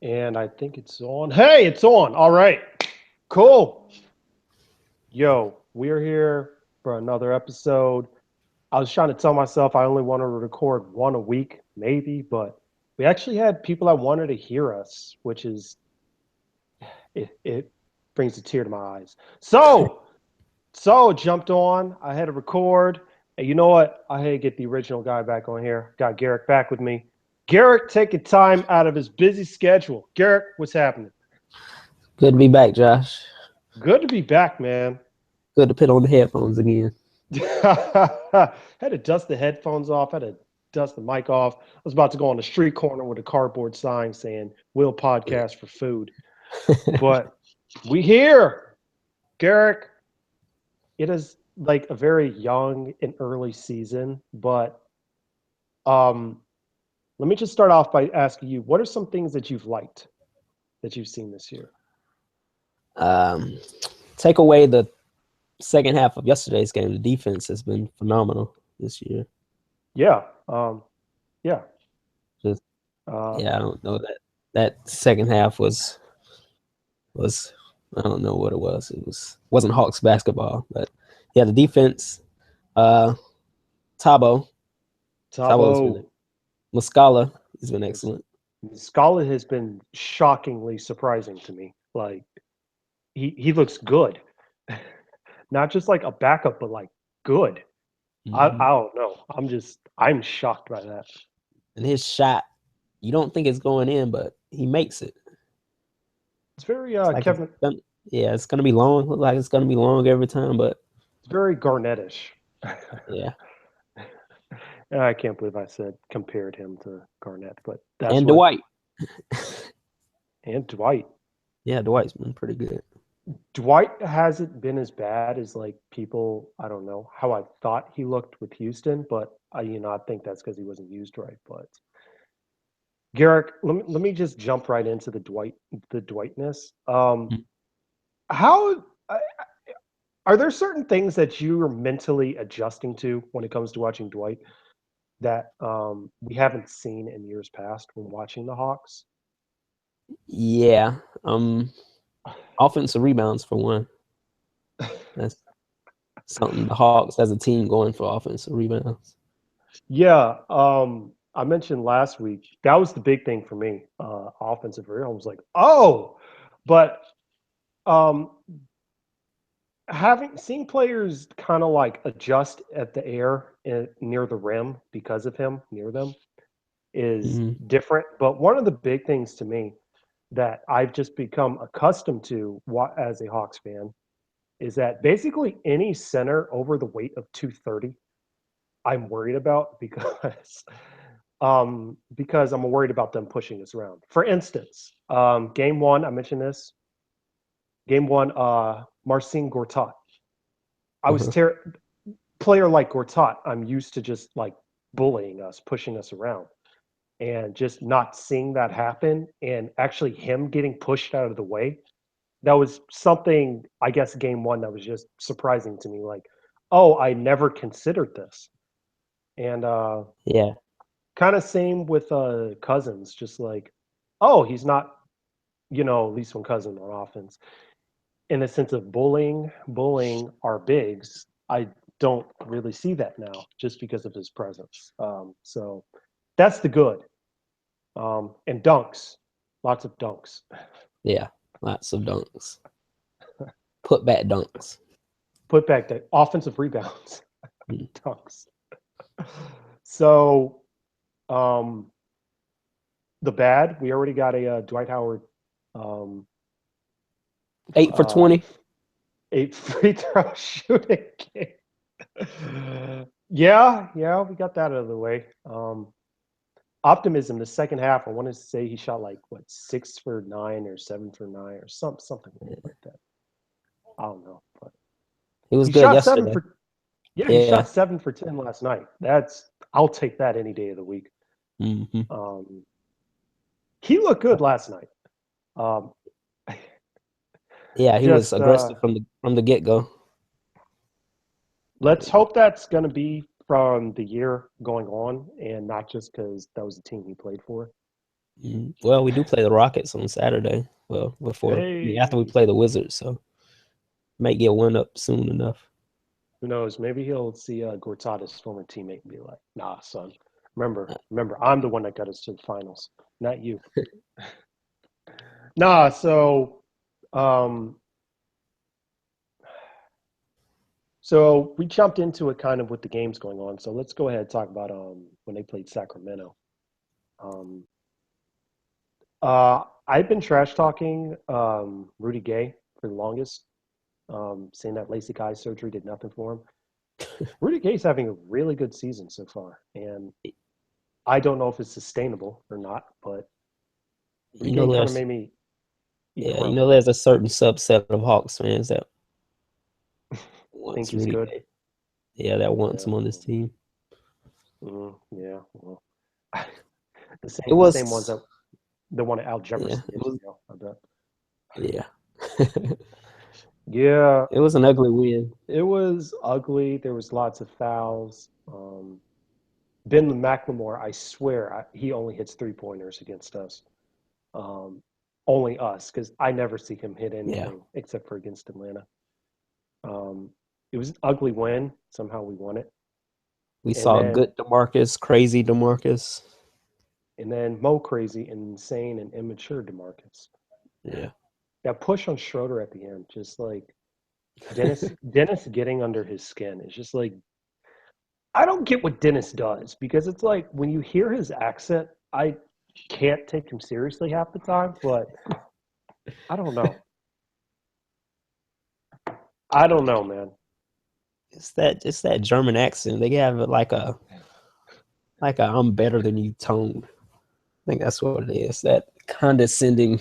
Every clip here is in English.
And I think it's on. Hey, it's on. All right. Cool. Yo, we're here for another episode. I was trying to tell myself I only wanted to record one a week, maybe, but we actually had people that wanted to hear us, which is it brings a tear to my eyes. So jumped on. I had to record. And you know what? I had to get the original guy back on here. Got Garrick back with me. Garrick taking time out of his busy schedule. Garrick, what's happening? Good to be back, Josh. Good to be back, man. Good to put on the headphones again. Had to dust the headphones off, had to dust the mic off. I was about to go on the street corner with a cardboard sign saying, "Will podcast for food." But we here, Garrick. It is like a very young and early season, but um, let me just start off by asking you, what are some things that you've liked that you've seen this year? Um, Take away the second half of yesterday's game. The defense has been phenomenal this year. Yeah, yeah, Just uh, I don't know that second half was I don't know what it was. Wasn't Hawks basketball, but yeah, the defense. Uh, Tabo Tabo's been Tabo. Muscala has been excellent. Scala has been shockingly surprising to me. Like he looks good, not just like a backup, but like good. I Hmm. don't know. I'm shocked by that. And his shot, you don't think it's going in, but he makes it. It's very It's like Kevin. yeah, it's gonna be long. Look like it's gonna be long every time, but It's very Garnettish. yeah. I can't believe I said compared him to Garnett, but that's And what. Dwight. And Dwight. Yeah, Dwight's been pretty good. Dwight hasn't been as bad as like people. I don't know how I thought he looked with Houston, but I think that's because he wasn't used right. But Garrick, let me just jump right into the Dwightness. How are there certain things that you are mentally adjusting to when it comes to watching Dwight that we haven't seen in years past when watching the Hawks? Yeah. Offensive rebounds for one. That's something the Hawks as a team going for offensive rebounds. Yeah, I mentioned last week that was the big thing for me. Offensive rebound. I was like, oh, but um, having seen players kind of like adjust at the air near the rim because of him near them is Hmm. different. But one of the big things to me that I've just become accustomed to as a Hawks fan is that basically any center over the weight of 230, I'm worried about because I'm worried about them pushing us around. For instance, game one, I mentioned this. Game one, Marcin Gortat. I was Uh-huh. ter- Player like Gortat. I'm used to just like bullying us, pushing us around, and just not seeing that happen, and actually him getting pushed out of the way. That was something, I guess, game one that was just surprising to me. Like, oh, I never considered this, and Yeah. kind of same with Cousins. Just like, oh, he's not, at least one cousin on offense. In the sense of bullying our bigs, I don't really see that now just because of his presence. So that's the good. And dunks, lots of dunks. Yeah. Lots of dunks. Put back dunks. Put back the offensive rebounds, Mm. dunks. So um, the bad, we already got a Dwight Howard um, 8 for uh, 20. 8 free throw shooting game. Yeah, we got that out of the way. Optimism, the second half, I wanted to say he shot like what 6 for 9 or 7 for 9 or something like that. I don't know, but It was he good shot seven yesterday. for yeah, he Yeah. shot 7 for 10 last night. I'll take that any day of the week. Hmm. Um, he looked good last night. Um, Yeah, he was just aggressive from the get go. let's hope that's going to be from the year going on, and not just because that was the team he played for. Well, we do play the Rockets on Saturday. Well, after we Hey, play the Wizards, so might get one up soon enough. who knows? Maybe he'll see Gortata's former teammate and be like, "Nah, son. Uh, Remember, I'm the one that got us to the finals, not you." Nah. Um, so we jumped into it kind of with the games going on. So let's go ahead and talk about when they played Sacramento. Um, I've been trash talking Rudy Gay for the longest, saying that LASIK eye surgery did nothing for him. Rudy Gay's having a really good season so far, and I don't know if it's sustainable or not, but Rudy You Gay know, kind of made me eat yeah, crow. there's a certain subset of Hawks fans that Think wants he's Rudy good? Gay. Yeah, that wants Yeah, him on this team. yeah. Well, It the same ones was, that the one at Al yeah, Jefferson it years was, ago. I bet. yeah. Yeah, It was an ugly win. it was ugly. There was lots of fouls. Ben McLemore, I swear, he only hits 3-pointers against us. Um, only us, because I never see him hit Yeah, anything except for against Atlanta. Um, it was an ugly win. Somehow we won it, we and saw then good DeMarcus, crazy DeMarcus. Mo crazy, insane, and immature Demarcus. Yeah, That push on Schroeder at the end, just like Dennis getting under his skin. It's just like I don't get what Dennis does because it's like when you hear his accent, I can't take him seriously half the time. But I don't know. I don't know, man. it's that German accent. They have like a I'm better than you tone. I think that's what it is. That condescending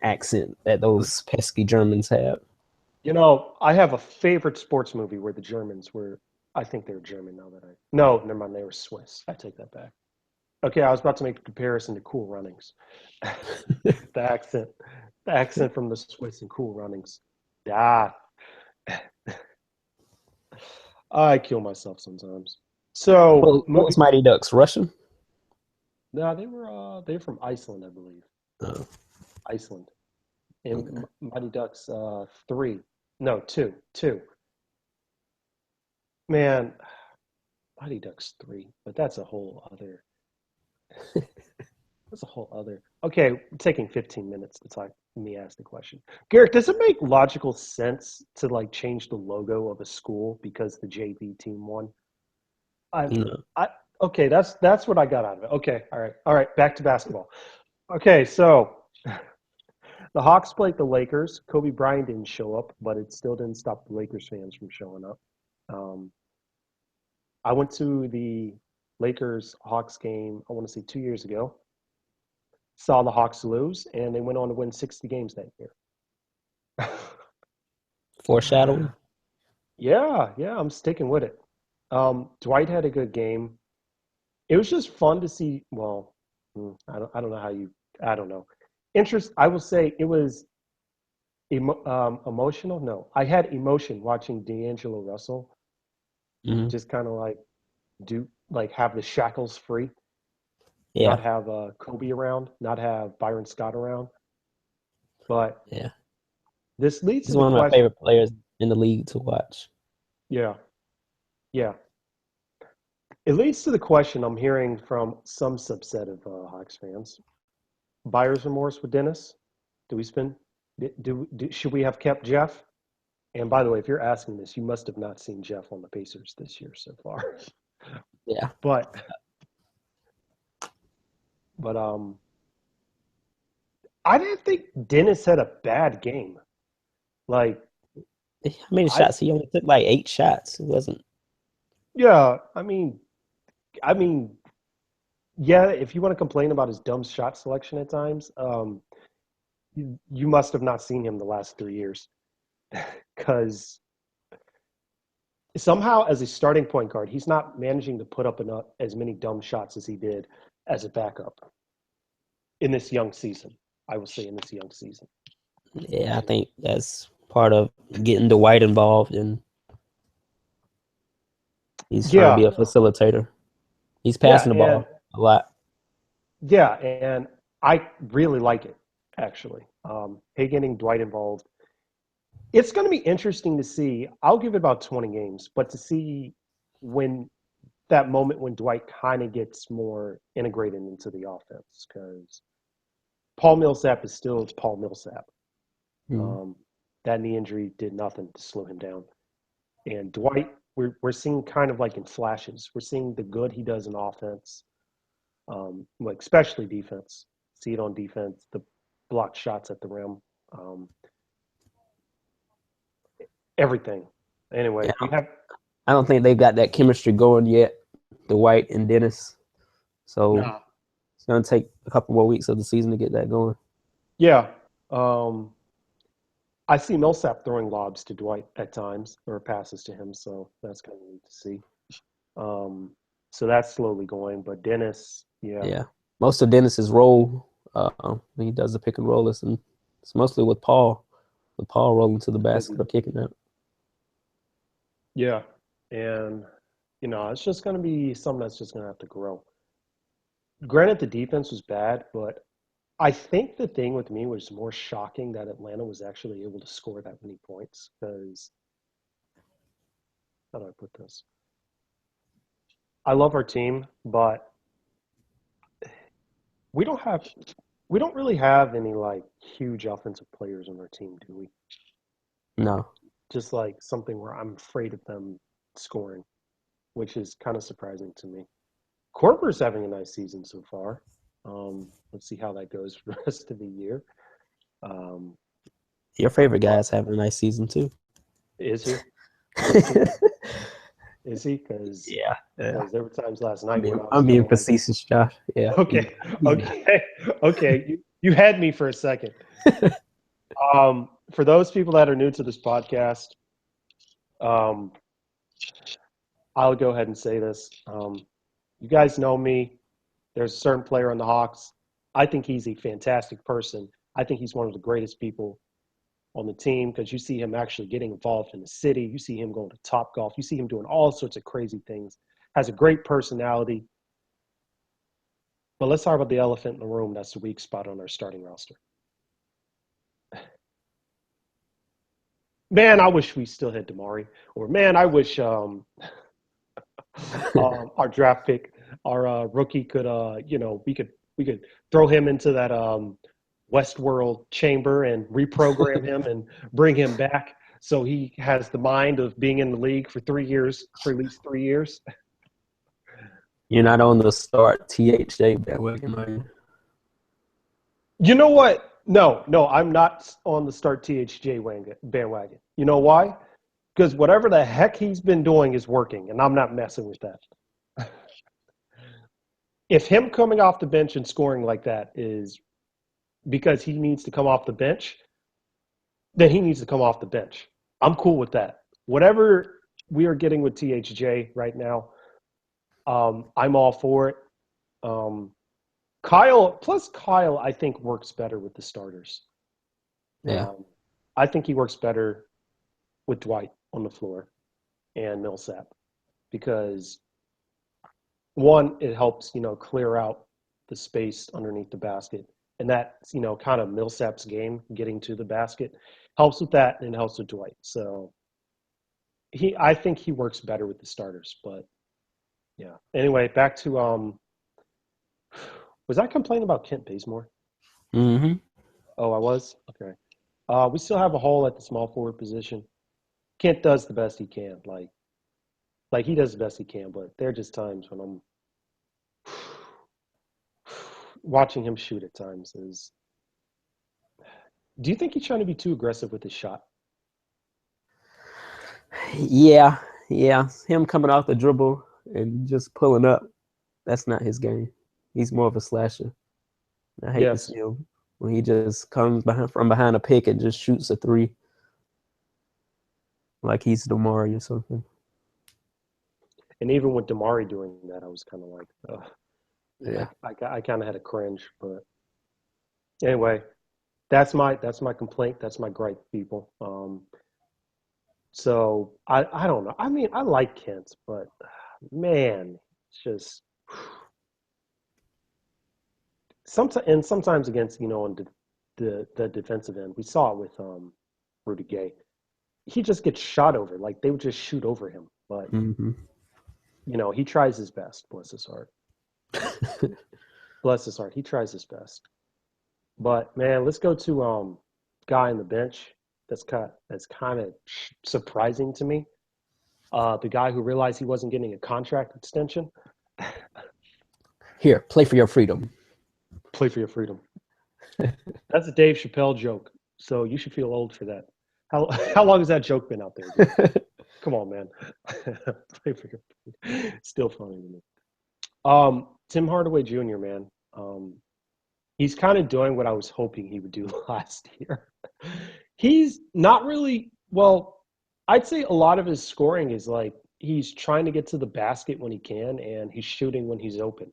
accent that those pesky Germans have. You know, I have a favorite sports movie where the Germans were. I think they were German now that I. No, never mind. They were Swiss. I take that back. Okay, I was about to make a comparison to Cool Runnings. the accent, the accent from the Swiss and Cool Runnings. Ah, I kill myself sometimes. So What movie. was Mighty Ducks? Russian? No, they're from Iceland, I believe. Oh, Iceland. And okay. Mighty Ducks three. No, two. Man, Mighty Ducks three. But that's a whole other. That's a whole other. Okay, we're taking 15 minutes to talk. Me ask the question. Garrett, does it make logical sense to like change the logo of a school because the JV team won? I, No. I okay. That's what I got out of it. Okay, all right. Back to basketball. Okay, so the Hawks played the Lakers. Kobe Bryant didn't show up, but it still didn't stop the Lakers fans from showing up. Um, I went to the Lakers Hawks game. I want to say 2 years ago. Saw the Hawks lose, and they went on to win 60 games that year. Foreshadowing? Yeah, I'm sticking with it. Dwight had a good game. It was just fun to see. Well, I don't know how you. I don't know. I will say it was emotional. No, I had emotion watching D'Angelo Russell Hmm. just kind of like have the shackles free, not Yeah, have Kobe around, not have Byron Scott around. But yeah. this leads to He's the one of my question. favorite players in the league to watch. Yeah, yeah. It leads to the question I'm hearing from some subset of Hawks fans: buyer's remorse with Dennis. Do we spend? Should we have kept Jeff? And by the way, if you're asking this, you must have not seen Jeff on the Pacers this year so far. Yeah. but but I didn't think Dennis had a bad game. Like How many I shots? He only took like 8 shots. It wasn't. yeah, I mean yeah, if you want to complain about his dumb shot selection at times, you must have not seen him the last 3 years because somehow as a starting point guard, he's not managing to put up enough as many dumb shots as he did as a backup in this young season. I will say in this young season. Yeah, I think that's part of getting Dwight involved, and he's trying to be Yeah, a facilitator. He's yeah, passing the and ball a lot. Yeah, and I really like it actually. Hey, getting Dwight involved. It's going to be interesting to see. I'll give it about 20 games, but to see when that moment when Dwight kind of gets more integrated into the offense because Paul Millsap is still Paul Millsap. Mm. Um, that knee injury did nothing to slow him down. And Dwight, we're seeing kind of like in flashes. We're seeing the good he does in offense, like especially defense. See it on defense, the blocked shots at the rim, um, everything. Anyway, Yeah, do you have? I don't think they've got that chemistry going yet, the White and Dennis. So Nah. it's gonna take a couple more weeks of the season to get that going. Yeah. Um, I see Millsap throwing lobs to Dwight at times or passes to him, so that's kind of neat to see. Um, so that's slowly going, but Dennis, yeah, Yeah, most of Dennis's role when he does the pick and roll is it's mostly with Paul rolling to the basket or kicking out. yeah, and it's just going to be something that's just going to have to grow. Granted, the defense was bad, but I think the thing with me was more shocking that Atlanta was actually able to score that many points. Because how do I put this? I love our team, but we don't have we don't really have any like huge offensive players on our team, do we? No, Just like something where I'm afraid of them scoring, which is kind of surprising to me. Corver's having a nice season so far. Let's see how that goes for the rest of the year. Um, your favorite but guy's having a nice season too. is he? Is he? Is he? Because Yeah, yeah. there were times last night when I was I'm kind being of like, facetious, Josh. Yeah, okay, he's not. okay, okay. You had me for a second. For those people that are new to this podcast, um, I'll go ahead and say this. You guys know me. There's a certain player on the Hawks. I think he's a fantastic person. I think he's one of the greatest people on the team because you see him actually getting involved in the city. You see him going to Top Golf. You see him doing all sorts of crazy things. Has a great personality. But let's talk about the elephant in the room. That's the weak spot on our starting roster. Man, I wish we still had Damari. Or man, I wish our draft pick, our rookie, could we could throw him into that Westworld chamber and reprogram him and bring him back so he has the mind of being in the league for 3 years, for at least 3 years. You're not on the start THJ bandwagon, are you? You know what? No, I'm not on the start THJ bandwagon. You know why? Because whatever the heck he's been doing is working, and I'm not messing with that. If him coming off the bench and scoring like that is because he needs to come off the bench, then he needs to come off the bench. I'm cool with that. Whatever we are getting with THJ right now, I'm all for it. Um, Kyle, I think works better with the starters. Yeah, Um, I think he works better with Dwight on the floor and Millsap because one, it helps clear out the space underneath the basket, and that kind of Millsap's game getting to the basket helps with that, and it helps with Dwight. So I think he works better with the starters. But yeah. Anyway, back to was I complaining about Kent Bazemore? mm-hmm. Oh, I was. Okay. We still have a hole at the small forward position. Kent does the best he can. Like he does the best he can, but there are just times when I'm watching him shoot at times is. Do you think he's trying to be too aggressive with his shot? Yeah, yeah. Him coming off the dribble and just pulling up. That's not his game. He's more of a slasher. I hate to Yes. see him when he just comes from behind a pick and just shoots a three like he's Damari or something. And even with Damari doing that, I was kind of like, Yeah. I kind of had a cringe. But anyway, that's my complaint. That's my gripe, people. So I don't know. I mean, I like Kent, but man, it's just sometimes against on the defensive end. We saw it with Rudy Gay. He just gets shot over. Like they would just shoot over him. But Mm-hmm. he tries his best. Bless his heart. Bless his heart. He tries his best. But man, let's go to guy on the bench. That's kind of surprising to me. The guy who realized he wasn't getting a contract extension. Here, play for your freedom. Play for your freedom. That's a Dave Chappelle joke. So you should feel old for that. How long has that joke been out there, dude? Come on, man. Play for your freedom. Still funny to me. Tim Hardaway Jr., man. He's kind of doing what I was hoping he would do last year. He's not really, well, I'd say a lot of his scoring is like he's trying to get to the basket when he can, and he's shooting when he's open,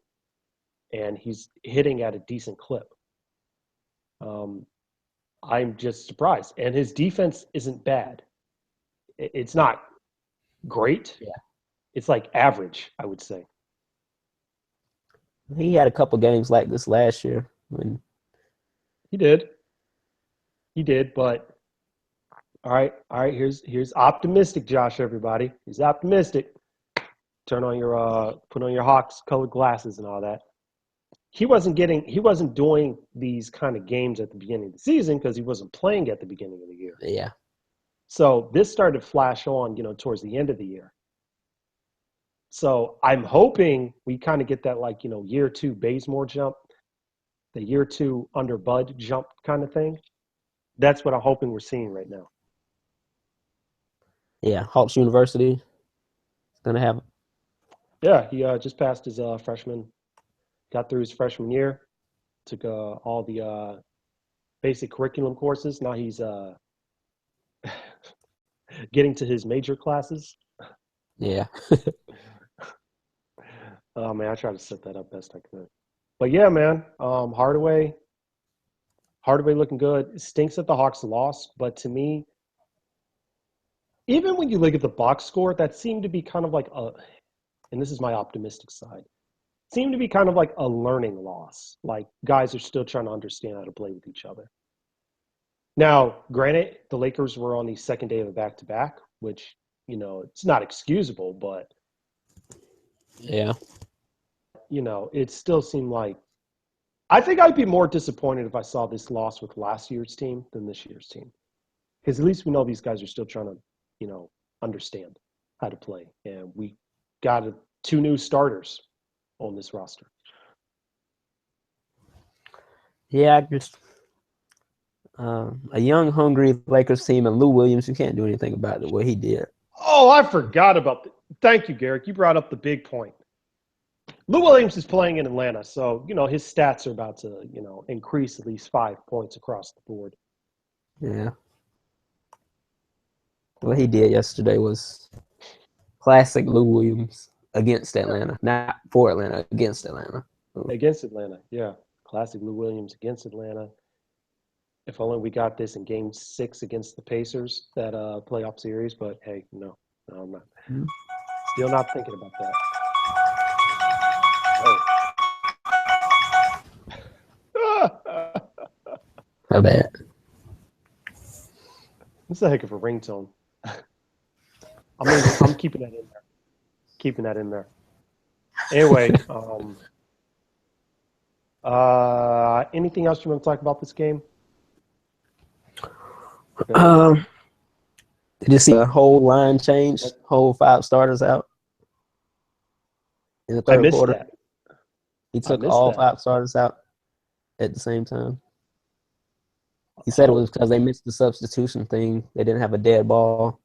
and he's hitting at a decent clip. I'm just surprised. And his defense isn't bad. It's not great. Yeah. It's like average, I would say. He had a couple games like this last year when He did, but all right. Here's optimistic, Josh. Everybody, he's optimistic. Put on your Hawks colored glasses and all that. He wasn't doing these kind of games at the beginning of the season because he wasn't playing at the beginning of the year. Yeah. So this started to flash on, towards the end of the year. So I'm hoping we kind of get that year 2 Bazemore jump, the year 2 under Bud jump kind of thing. That's what I'm hoping we're seeing right now. Yeah, Hawks University is going to have. Yeah, he just passed his freshman, got through his freshman year, took all the basic curriculum courses. Now he's getting to his major classes. Yeah. Oh, man, I tried to set that up best I could. But, yeah, man, Hardaway looking good. It stinks that the Hawks lost, but to me, even when you look at the box score, that seemed to be kind of like and this is my optimistic side, seemed to be kind of like a learning loss. Like guys are still trying to understand how to play with each other. Now, granted, the Lakers were on the second day of a back-to-back, which, it's not excusable, but Yeah. it still seemed like I think I'd be more disappointed if I saw this loss with last year's team than this year's team. Because at least we know these guys are still trying to, understand how to play. And we got 2 new starters on this roster. Yeah, just a young, hungry Lakers team, and Lou Williams, you can't do anything about what he did. Oh, I forgot about that. Thank you, Garrick. You brought up the big point. Lou Williams is playing in Atlanta, so, his stats are about to, increase at least 5 points across the board. Yeah. What he did yesterday was classic Lou Williams against Atlanta. Not for Atlanta, against Atlanta. Against Atlanta, yeah. Classic Lou Williams against Atlanta. If only we got this in Game 6 against the Pacers, that playoff series. But, hey, no, I'm not. Mm-hmm. Still not thinking about that. Oh. My bad. That's a heck of a ringtone. I'm keeping that in there. Keeping that in there. Anyway, anything else you want to talk about this game? Okay. Did you see the whole line change? Whole 5 starters out in the third quarter. That. He took all 5 starters out at the same time. He said it was because they missed the substitution thing. They didn't have a dead ball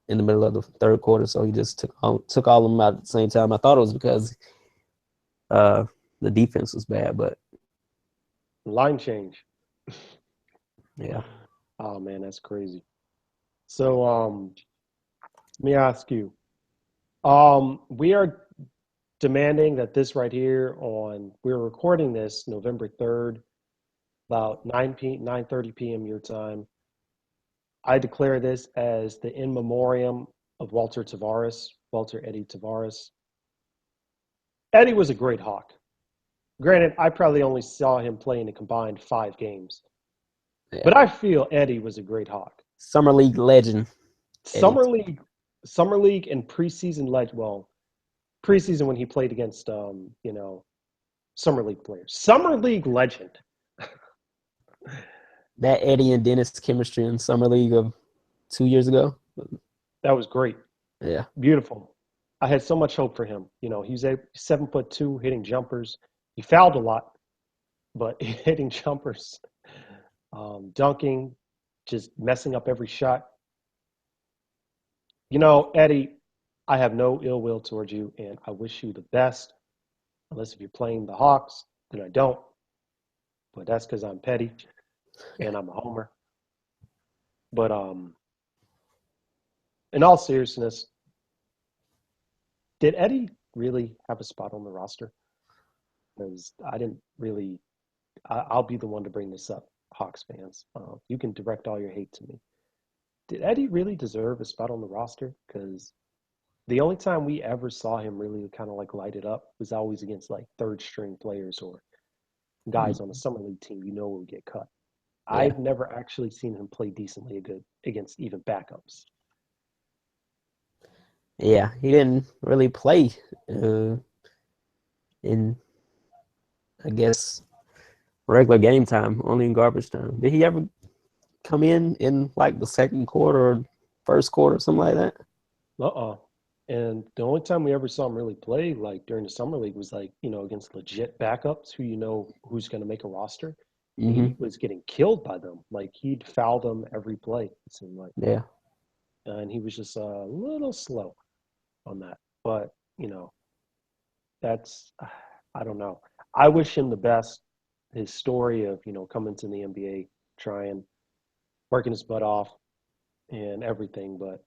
in the middle of the third quarter, so he just took all of them out at the same time. I thought it was because the defense was bad, but line change. Yeah. Oh man, that's crazy. So let me ask you. We are demanding that this right here we're recording this November 3rd, about 9:30 p.m. your time. I declare this as the in memoriam of Walter Eddie Tavares. Eddie was a great Hawk. Granted, I probably only saw him play in a combined 5 games, Yeah. but I feel Eddie was a great Hawk. Summer League legend, Eddie. Summer League, Summer League, and preseason well, preseason when he played against Summer League players. Summer League legend. That Eddie and Dennis chemistry in Summer League of 2 years ago. That was great. Yeah. Beautiful. I had so much hope for him. He's 7'2", hitting jumpers. He fouled a lot, but hitting jumpers, dunking, just messing up every shot. Eddie, I have no ill will towards you, and I wish you the best. Unless if you're playing the Hawks, then I don't. But that's because I'm petty and I'm a homer. But in all seriousness, did Eddie really have a spot on the roster? Because I didn't really. I'll be the one to bring this up, Hawks fans. You can direct all your hate to me. Did Eddie really deserve a spot on the roster? Because the only time we ever saw him really kind of like light it up was always against like third string players or guys on a summer league team would get cut. Yeah. I've never actually seen him play decently good against even backups. Yeah, he didn't really play in, I guess, regular game time, only in garbage time. Did he ever come in like the second quarter or first quarter, something like that? And the only time we ever saw him really play, like during the summer league, was like against legit backups who's going to make a roster. Mm-hmm. He was getting killed by them. Like he'd foul them every play. It seemed like, Yeah. and he was just a little slow on that. But that's I don't know. I wish him the best. His story of coming to the NBA, trying, working his butt off, and everything, but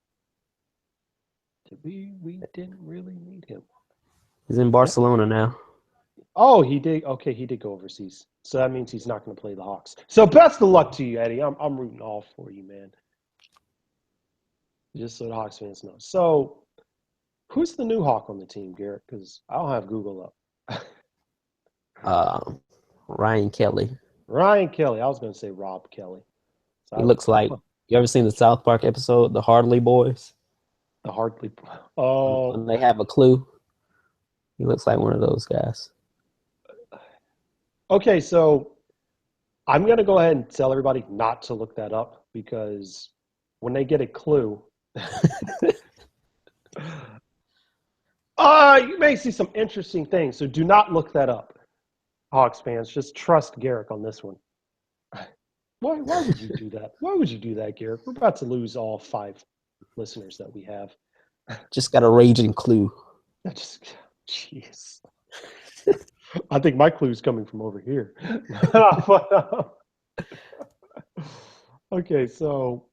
we didn't really need him. He's in Barcelona now. Oh, he did. Okay, he did go overseas, so that means he's not going to play the Hawks. So best of luck to you, Eddie. I'm rooting all for you, man. Just so the Hawks fans know. So, who's the new Hawk on the team, Garrett? Because I don't have Google up. Ryan Kelly. Ryan Kelly. I was going to say Rob Kelly. So He looks like, you ever seen the South Park episode, The Hardley Boys? the Hartley. Oh, When they have a clue, he looks like one of those guys. okay. So I'm going to go ahead and tell everybody not to look that up because when they get a clue, you may see some interesting things. So do not look that up, Hawks fans. Just trust Garrick on this one. Why would you do that? Why would you do that, Garrick? We're about to lose all 5 listeners that we have. Just got a raging clue. Jeez. I think my clue's coming from over here. Okay, so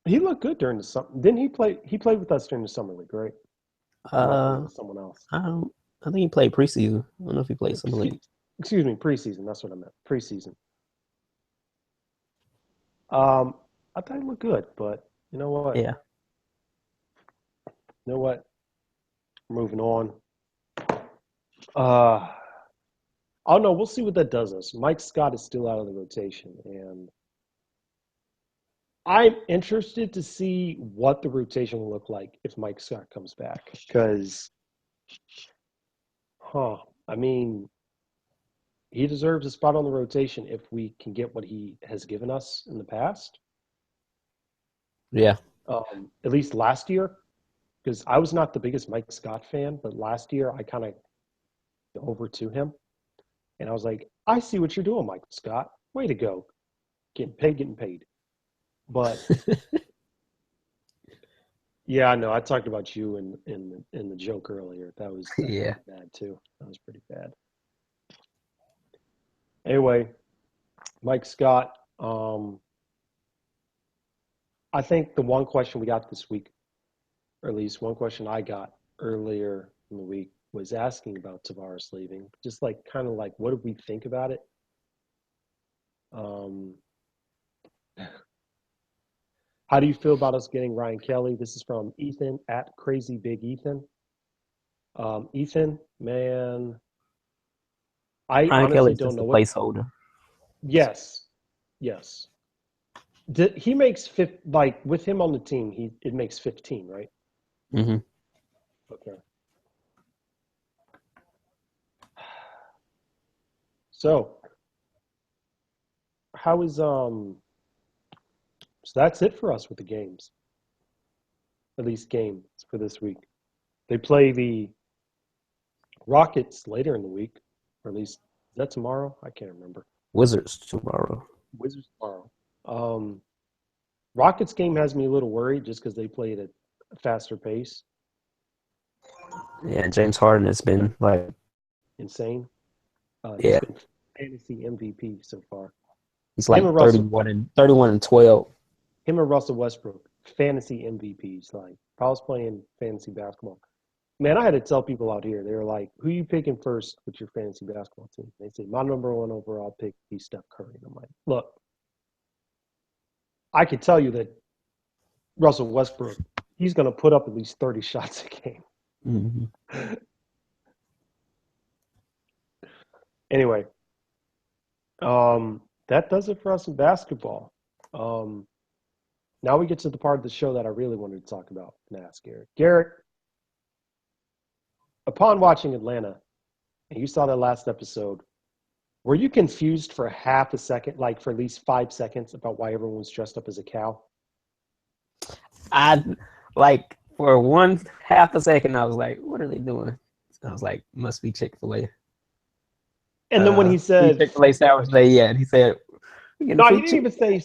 he looked good during the summer. Didn't he play? He played with us during the summer league, right? Someone else. I think he played preseason. I don't know if he played summer league. Excuse me, preseason. That's what I meant. Preseason. I thought he looked good, but you know what? Yeah. You know what? Moving on. I don't know. We'll see what that does us. Mike Scott is still out of the rotation, and I'm interested to see what the rotation will look like if Mike Scott comes back. Because, I mean, he deserves a spot on the rotation if we can get what he has given us in the past. Yeah. At least last year, because I was not the biggest Mike Scott fan, but last year I kind of over to him, and I was like, I see what you're doing, Mike Scott. Way to go, getting paid. But yeah, I know. I talked about you in the joke earlier. That was Yeah. pretty bad too. That was pretty bad. Anyway, Mike Scott. I think the one question we got this week, or at least one question I got earlier in the week, was asking about Tavares leaving. Just like kind of like, what did we think about it? How do you feel about us getting Ryan Kelly? This is from Ethan at Crazy Big Ethan. Ethan, man, I Ryan honestly Kelly's don't just a know what. placeholder. Yes, yes. He makes like with him on the team, it makes 15, right? Mm-hmm. Okay. So how is so that's it for us with the games. At least games for this week. They play the Rockets later in the week, or at least is that tomorrow? I can't remember. Wizards tomorrow. Wizards tomorrow. Um, Rockets game has me a little worried just because they played at a faster pace. Yeah, James Harden has been like, Insane. He's yeah, been fantasy MVP so far. he's Him like and Russell, 31 and 12. him and Russell Westbrook, fantasy MVPs. Like if I was playing fantasy basketball, man, I had to tell people out here. They were like, "Who you picking first with your fantasy basketball team?" They say, "My number one overall pick is Steph Curry." And I'm like, "Look, I could tell you that Russell Westbrook, he's going to put up at least 30 shots a game." Mm-hmm. Anyway, that does it for us in basketball. Um, now we get to the part of the show that I really wanted to talk about and ask Garrett. Garrett, upon watching Atlanta, and you saw that last episode, were you confused for half a second, like for at least 5 seconds, about why everyone was dressed up as a cow? I like for one half a second, I was like, "What are they doing?" I was like, "Must be Chick-fil-A." And then when he Free said, Chick-fil-A sandwich day. Yeah, and he said, "We getting no, free chicken." he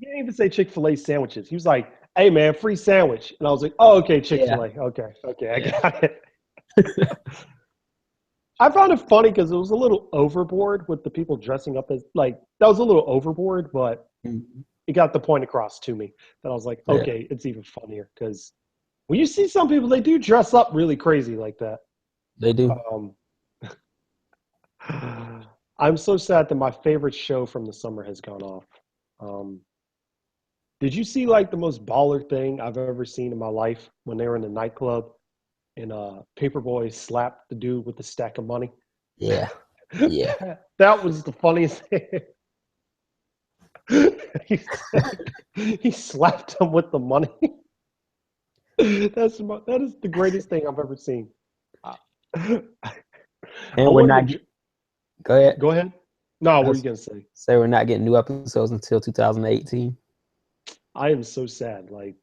didn't even say Chick-fil-A sandwiches. He was like, "Hey man, free sandwich." And I was like, "Oh, okay, Yeah, Chick-fil-A. Okay, I yeah, got it." I found it funny because it was a little overboard with the people dressing up as like that was a little overboard, but Mhm. it got the point across to me that I was like, Yeah. okay, it's even funnier because when you see some people, they do dress up really crazy like that. They do. Um, I'm so sad that my favorite show from the summer has gone off. Um, did you see like the most baller thing I've ever seen in my life when they were in the nightclub and Paperboy slapped the dude with the stack of money? Yeah, yeah. That was the funniest thing. He slapped him with the money. That is the greatest thing I've ever seen. I, I And we're wanted not to go ahead. go ahead. No, what I were you was gonna say? say we're not getting new episodes until 2018. I am so sad. Like,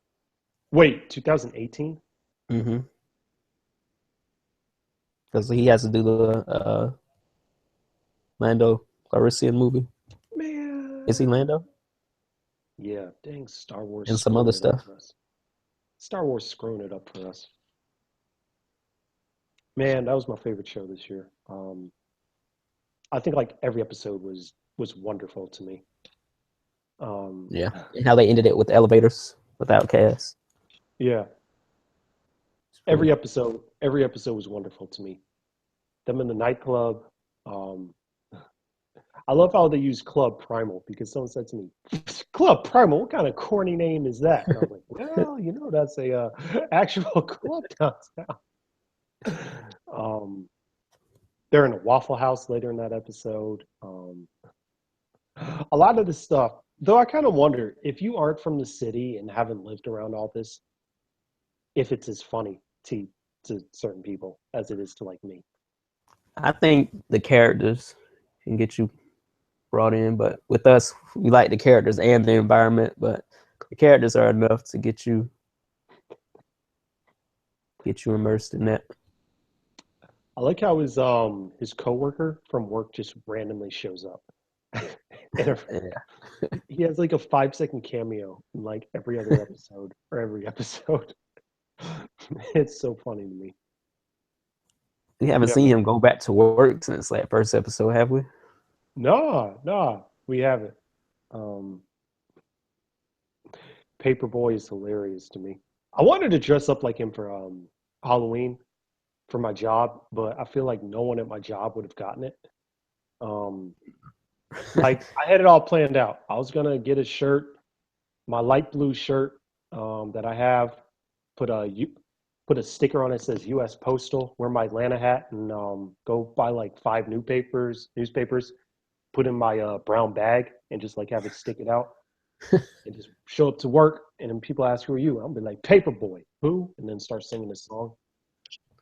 wait, 2018? Mm-hmm. Because he has to do the Lando Calrissian movie. Is he Man, Lando? yeah. Dang, Star Wars And some other screwing it up stuff. for us. Star Wars screwing it up for us. Man, that was my favorite show this year. I think like every episode was wonderful to me. Um, Yeah. And how they ended it with elevators without cast. yeah, It's pretty. every episode was wonderful to me. Them in the nightclub. Um, I love how they use Club Primal because someone said to me, "Club Primal, what kind of corny name is that?" And I was like, "Well, that's a actual club downtown." Um, they're in a Waffle House later in that episode. A lot of the stuff, though, I kind of wonder if you aren't from the city and haven't lived around all this, if it's as funny to certain people as it is to like me. I think the characters can get you brought in, but with us, we like the characters and the environment, but the characters are enough to get you immersed in that. I like how his coworker from work just randomly shows up. And Yeah. he has like a 5 second cameo in like every other episode or every episode. It's so funny to me. We haven't Yeah, seen man. him go back to work since that first episode, have we? No, we haven't. Um, Paperboy is hilarious to me. I wanted to dress up like him for Halloween for my job, but I feel like no one at my job would have gotten it. Um, like I had it all planned out. I was gonna get a shirt, my light blue shirt that I have. Put a put a sticker on it that says U.S. Postal, wear my Atlanta hat, and go buy like 5 newspapers, put in my brown bag, and just like have it stick it out, and just show up to work. And then people ask, "Who are you?" I'll be like, "Paperboy." Who? And then start singing this song.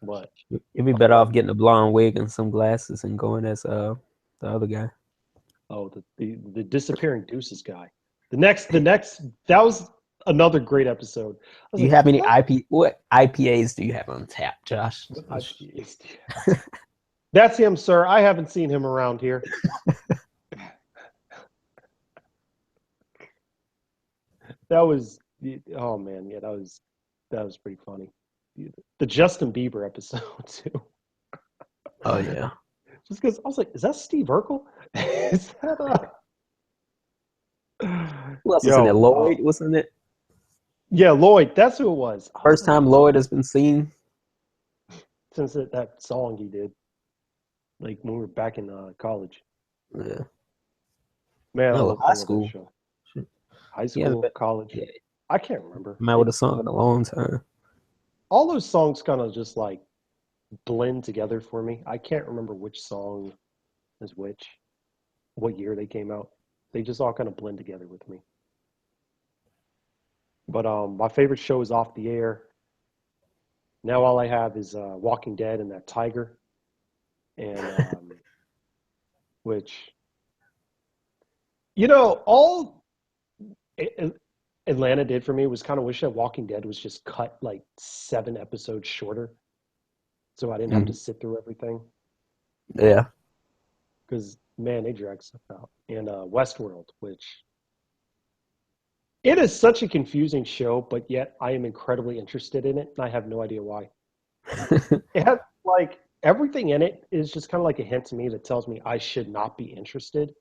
But You'd be better off getting a blonde wig and some glasses and going as the other guy. oh, the disappearing deuces guy. The next that was another great episode. I was Do you like, have any what IPAs do you have on tap, Josh? what IPAs do you have? That's him, sir. I haven't seen him around here. That was, oh man, yeah, that was pretty funny. The Justin Bieber episode too. Oh yeah. Just because I was like, is that Steve Urkel? Is that Who else was in yo? it? Lloyd was in it. Yeah, Lloyd. That's who it was. First time Lloyd has been seen since that song he did, like when we were back in college. Yeah. Man, No, I high love school. that show. High school, college. Yeah. I can't remember. I'm out with a song in a long time. All those songs kind of just like blend together for me. I can't remember which song is which, what year they came out. They just all kind of blend together with me. But my favorite show is Off the Air. Now all I have is Walking Dead and that Tiger, and which all Atlanta did for me was kind of wish that Walking Dead was just cut like 7 episodes shorter, so I didn't have to sit through everything. Yeah. Because man, they drag stuff out. And Westworld, which it is such a confusing show, but yet I am incredibly interested in it, and I have no idea why. It has like everything in it is just kind of like a hint to me that tells me I should not be interested,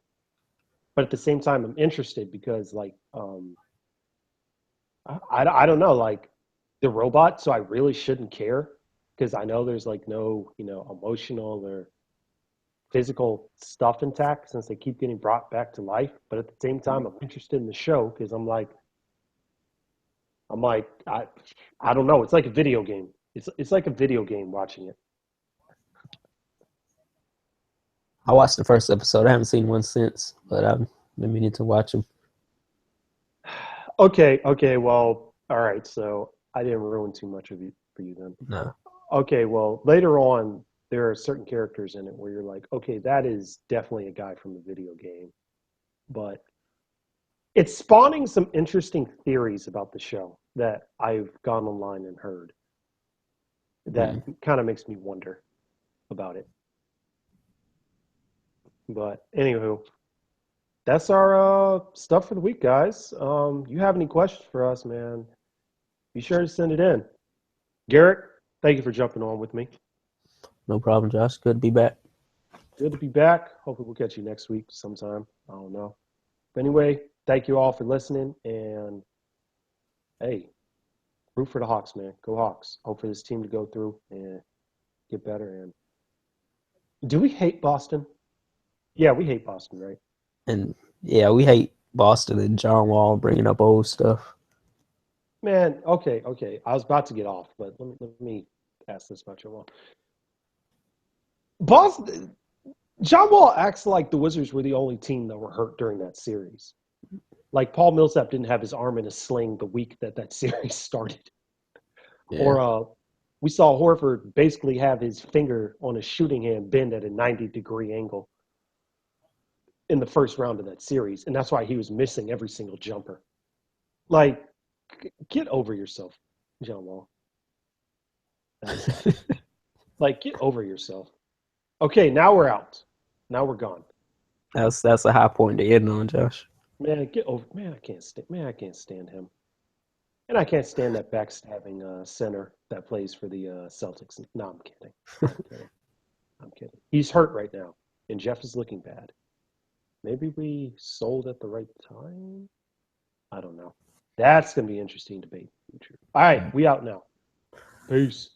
but at the same time I'm interested because like I don't know, like the robot, so I really shouldn't care because I know there's like no emotional or physical stuff intact since they keep getting brought back to life. But at the same time, I'm interested in the show because I'm like I don't know. It's like a video game. It's like a video game watching it. I watched the first episode. I haven't seen one since, but I've been meaning to watch them. Okay. Well, all right. So I didn't ruin too much of it for you then. No. Okay. Well, later on, there are certain characters in it where you're like, okay, that is definitely a guy from the video game, but it's spawning some interesting theories about the show that I've gone online and heard that kind of makes me wonder about it. But anywho, that's our stuff for the week, guys. You have any questions for us, man? Be sure to send it in. Garrett, thank you for jumping on with me. No problem, Josh. Good to be back. Good to be back. Hopefully we'll catch you next week sometime. I don't know. But anyway, thank you all for listening. And hey, root for the Hawks, man. Go Hawks. Hope for this team to go through and get better. And do we hate Boston? Yeah, we hate Boston, right? And yeah, we hate Boston and John Wall bringing up old stuff. Man, okay. I was about to get off, but let me ask this about John Wall. Boston, John Wall acts like the Wizards were the only team that were hurt during that series. Like Paul Millsap didn't have his arm in a sling the week that series started. Yeah. Or we saw Horford basically have his finger on his shooting hand bend at a 90-degree angle in the first round of that series, and that's why he was missing every single jumper. Like, get over yourself, John Wall. Like, get over yourself. Okay, now we're out. Now we're gone. That's a high point to end on, Josh. Man, get over. Man, I can't stand him. And I can't stand that backstabbing center that plays for the Celtics. No, I'm kidding. I'm kidding. He's hurt right now, and Jeff is looking bad. Maybe we sold at the right time? I don't know. That's going to be an interesting debate in the future. All right, we out now. Peace.